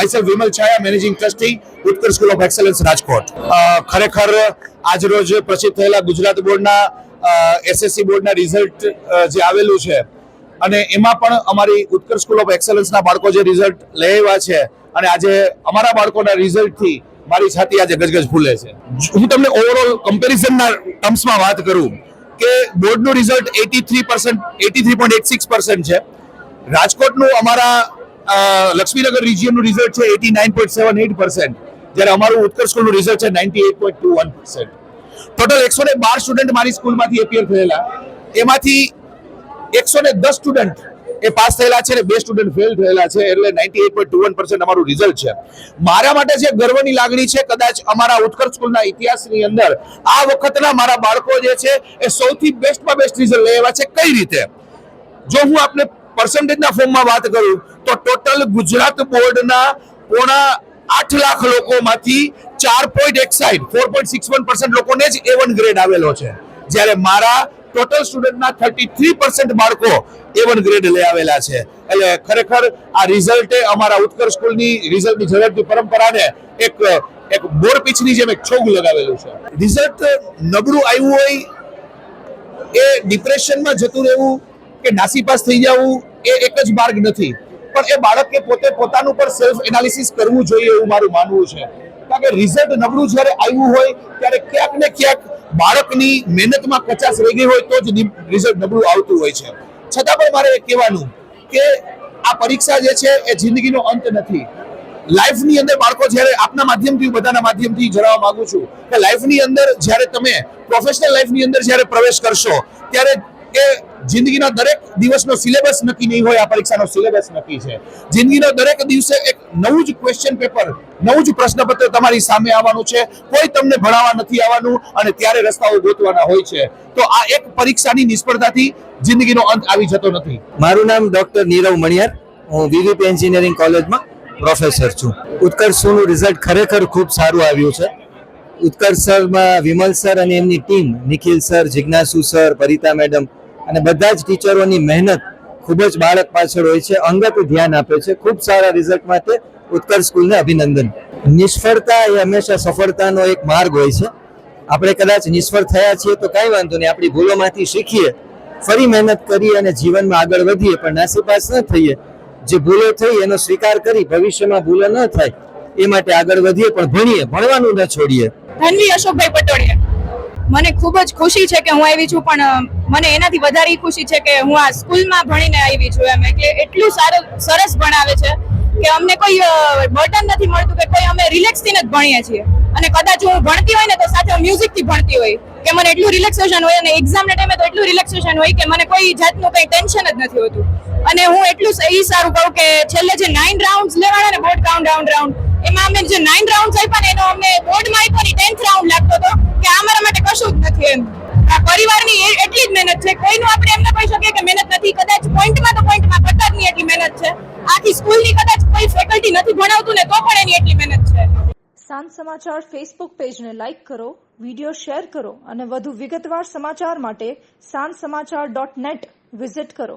myself Vimal Chaya, Managing Trustee, Utkarsh School of Excellence, Rajkot. ખરેખર આજ રોજ પ્રસિદ્ધ થયેલા ગુજરાત બોર્ડના એસએસસી બોર્ડના રિઝલ્ટ જે આવેલું છે અને એમાં પણ અમારી ઉત્કર્ષ સ્કૂલ ઓફ એક્સલન્સના બાળકો જે રિઝલ્ટ લઈ આવ્યા છે અને આજે અમારા બાળકોના રિઝલ્ટથી મારી છાતી આજે ગજગજ ફૂલે છે. હું તમને ઓવરઓલ કમ્પેરિઝનના ટર્મ્સમાં વાત કરું કે બોર્ડનું રિઝલ્ટ 83.86% છે. રાજકોટનું અમારા લક્ષ્મીનગર રિજિયનનું રિઝલ્ટ છે 89.78%, જ્યારે અમારું ઉત્કર્ષ સ્કૂલનું રિઝલ્ટ છે 98.21%. ટોટલ 112 સ્ટુડન્ટ મારી સ્કૂલમાંથી એપિયર થયેલા, એમાંથી 110 સ્ટુડન્ટ એ પાસ થયેલા છે અને 2 સ્ટુડન્ટ ફેલ થયેલા છે, એટલે 98.21% અમારું રિઝલ્ટ છે. મારા માટે જે ગર્વની લાગણી છે, કદાચ અમારા ઉત્કર્ષ સ્કૂલના ઇતિહાસની અંદર આ વખતના મારા બાળકો જે છે એ સૌથી બેસ્ટમાં બેસ્ટ રિઝલ્ટ લઈ આવ્યા છે. કઈ રીતે? જો હું આપને પર્સન્ટેજના ફોર્મમાં વાત કરું તો ટોટલ ગુજરાત બોર્ડના પોણા 8 લાખ લોકોમાંથી 4.61% લોકોને જ A1 ગ્રેડ આવેલો છે, જ્યારે મારા ટોટલ સ્ટુડન્ટના 33% બાળકો A1 ગ્રેડ લઈ આવેલા છે. એટલે ખરેખર આ રિઝલ્ટે અમારા ઉત્કર્ષ સ્કૂલની રિઝલ્ટની ઝડપની પરંપરાને એક બોર પીછની જેમ એક છોગ લગાવેલું છે. રિઝલ્ટ નબળું આવ્યું હોય એ ડિપ્રેશનમાં જતું રહેવું કે નાસીપાસ થઈ જવું એ એક જ માર્ગ નથી, પણ એ બાળકે પોતે પોતાનું પર સેલ્ફ એનાલિસિસ કરવું જોઈએ એવું મારું માનવું છે. કારણ કે રિઝલ્ટ નબળું જ્યારે આવ્યું હોય ત્યારે ક્યાંક ને ક્યાંક બાળકની મહેનતમાં કચાશ રહી ગઈ હોય તો જ રિઝલ્ટ નબળું આવતું હોય છે. છતાં પણ મારે એ કહેવાનું કે આ પરીક્ષા જે છે એ જિંદગીનો અંત નથી. લાઈફની અંદર બાળકો જ્યારે આપના માધ્યમથી બધાના માધ્યમથી જણાવવા માંગુ છું કે લાઈફની અંદર જ્યારે તમે પ્રોફેશનલ લાઈફની અંદર જ્યારે પ્રવેશ કરશો ત્યારે એ જિંદગીના દરેક દિવસનો સિલેબસ નક્કી નહીં હોય, આ પરીક્ષાનો સિલેબસ નક્કી છે. જિંદગીનો દરેક દિવસે એક નવું જ ક્વેશ્ચન પેપર, નવું જ પ્રશ્નપત્ર તમારી સામે આવવાનું છે. કોઈ તમને ભણાવવા નથી આવવાનું અને ત્યારે રસ્તાઓ ગોતવાના હોય છે. તો આ એક પરીક્ષાની નિષ્ફળતાથી જિંદગીનો અંત આવી જતો નથી. મારું નામ ડોક્ટર નીરવ મણિયાર, હું વીવીપી એન્જિનિયરિંગ કોલેજમાં પ્રોફેસર છું. ઉત્કર્ષ સ્કૂલનું રિઝલ્ટ ખરેખર ખૂબ સારું આવ્યું છે. ઉત્કર્ષ સરમાં વિમલ સર અને એમની team, Nikhil sir, Jignasu sir, Parita madam અને બધા જ ટીચરોની મહેનત ખૂબ જ બાળક પાછળ હોય છે, અંગત ધ્યાન આપે છે. ખૂબ સારા રિઝલ્ટ માટે ઉત્કર્ષ સ્કૂલને અભિનંદન. નિષ્ફળતા એ હંમેશા સફળતાનો એક માર્ગ હોય છે. આપણે કદાચ નિષ્ફળ થયા છીએ તો કાંઈ વાંધો નહીં, આપણી ભૂલોમાંથી શીખીએ, ફરી મહેનત કરીએ અને જીવનમાં આગળ વધીએ, પણ નાસીપાસ ન થઈએ. જે ભૂલો થઈ એનો સ્વીકાર કરી ભવિષ્યમાં ભૂલો ન થાય એ માટે આગળ વધીએ, પણ ભણીએ, ભણવાનું ન છોડીએ. ધનવી અશોકભાઈ પટોડિયા. મને ખૂબ જ ખુશી છે કે હું આવી છું, પણ મને એનાથી વધારે ખુશી છે કે હું આ સ્કૂલમાં ભણીને આવી છું. એમ એટલે એટલું સરસ ભણાવે છે કે અમને કોઈ બર્ડન નથી મળતું કે કોઈ અમે રિલેક્સથી જ ભણીએ છીએ. અને કદાચ હું ભણતી હોય ને તો સાથે હું મ્યુઝિકથી ભણતી હોય કે મને એટલું રિલેક્સેશન હોય, અને એક્ઝામના ટાઈમે તો એટલું રિલેક્સેશન હોય કે મને કોઈ જાતનું કંઈ ટેન્શન જ નથી હોતું. અને હું એટલું સારું કહું કે છેલ્લે જે 9 રાઉન્ડ્સ લેવાના ને બોર્ડ રાઉન્ડ એમાં અમે જે 9 રાઉન્ડ્સ આપ્યા ને એનો અમને બોર્ડમાં આપ્યો ને 10th રાઉન્ડ લાગતો હતો કે આ મારા માટે કશું જ નથી. એમ આ પરિવારની એટલી જ મહેનત છે. કોઈનું આપણે એમ ન કહી શકીએ કે મહેનત નથી. કદાચ પોઈન્ટમાં કરતા જ નહીં એટલી મહેનત છે. આખી સ્કૂલની કદાચ કોઈ ફેકલ્ટી નથી ભણાવતું ને તો પણ એની એટલી મહેનત છે. સાંજ સમાચાર ફેસબુક પેજને લાઇક કરો, વિડીયો શેર કરો અને વધુ વિગતવાર સમાચાર માટે sanssamachar.net વિઝિટ કરો.